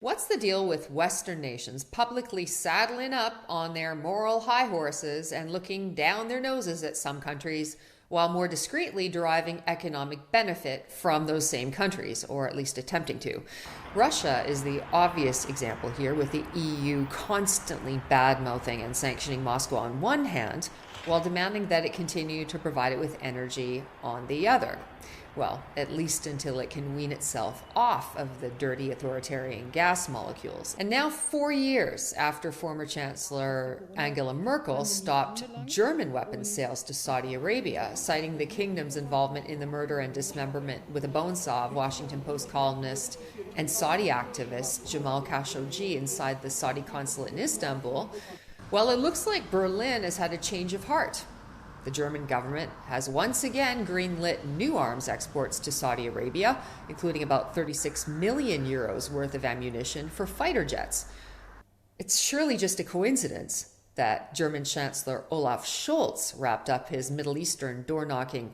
What's the deal with Western nations publicly saddling up on their moral high horses and looking down their noses at some countries while more discreetly deriving economic benefit from those same countries, or at least attempting to? Russia is the obvious example here, with the EU constantly bad-mouthing and sanctioning Moscow on one hand, while demanding that it continue to provide it with energy on the other. Well, at least until it can wean itself off of the dirty authoritarian gas molecules. And now, 4 years after former Chancellor Angela Merkel stopped German weapons sales to Saudi Arabia, citing the kingdom's involvement in the murder and dismemberment with a bone saw of Washington Post columnist and Saudi activist Jamal Khashoggi inside the Saudi consulate in Istanbul, well, it looks like Berlin has had a change of heart. The German government has once again greenlit new arms exports to Saudi Arabia, including about 36 million euros worth of ammunition for fighter jets. It's surely just a coincidence that German Chancellor Olaf Scholz wrapped up his Middle Eastern door-knocking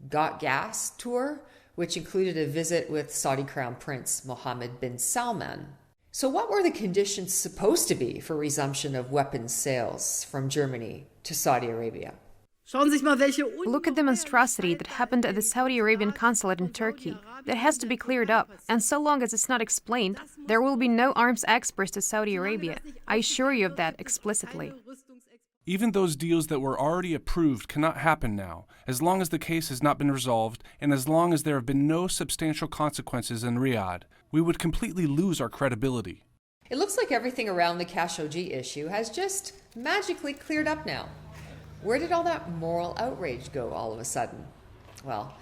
Got Gas tour, which included a visit with Saudi Crown Prince Mohammed bin Salman. So what were the conditions supposed to be for resumption of weapons sales from Germany to Saudi Arabia? Look at the monstrosity that happened at the Saudi Arabian consulate in Turkey. That has to be cleared up, and so long as it's not explained, there will be no arms exports to Saudi Arabia. I assure you of that explicitly. Even those deals that were already approved cannot happen now, as long as the case has not been resolved and as long as there have been no substantial consequences in Riyadh. We would completely lose our credibility. It looks like everything around the Khashoggi issue has just magically cleared up now. Where did all that moral outrage go all of a sudden? Well,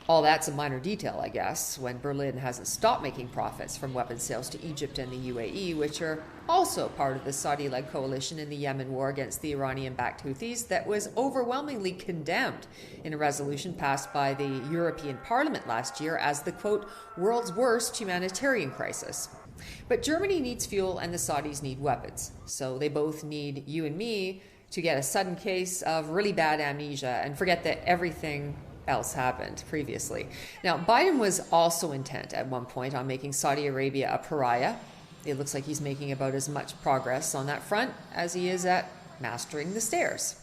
all that's a minor detail, I guess, when Berlin hasn't stopped making profits from weapons sales to Egypt and the UAE, which are also part of the Saudi-led coalition in the Yemen war against the Iranian-backed Houthis that was overwhelmingly condemned in a resolution passed by the European Parliament last year as the, quote, world's worst humanitarian crisis. But Germany needs fuel and the Saudis need weapons, so they both need you and me to get a sudden case of really bad amnesia and forget that everything else happened previously. Now, Biden was also intent at one point on making Saudi Arabia a pariah. It looks like he's making about as much progress on that front as he is at mastering the stairs.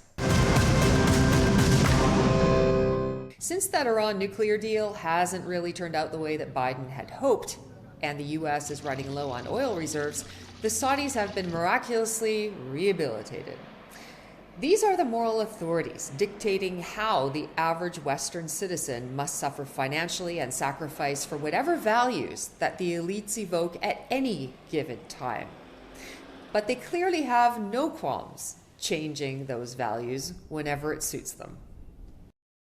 Since that Iran nuclear deal hasn't really turned out the way that Biden had hoped, and the U.S. is running low on oil reserves, the Saudis have been miraculously rehabilitated. These are the moral authorities dictating how the average Western citizen must suffer financially and sacrifice for whatever values that the elites evoke at any given time. But they clearly have no qualms changing those values whenever it suits them.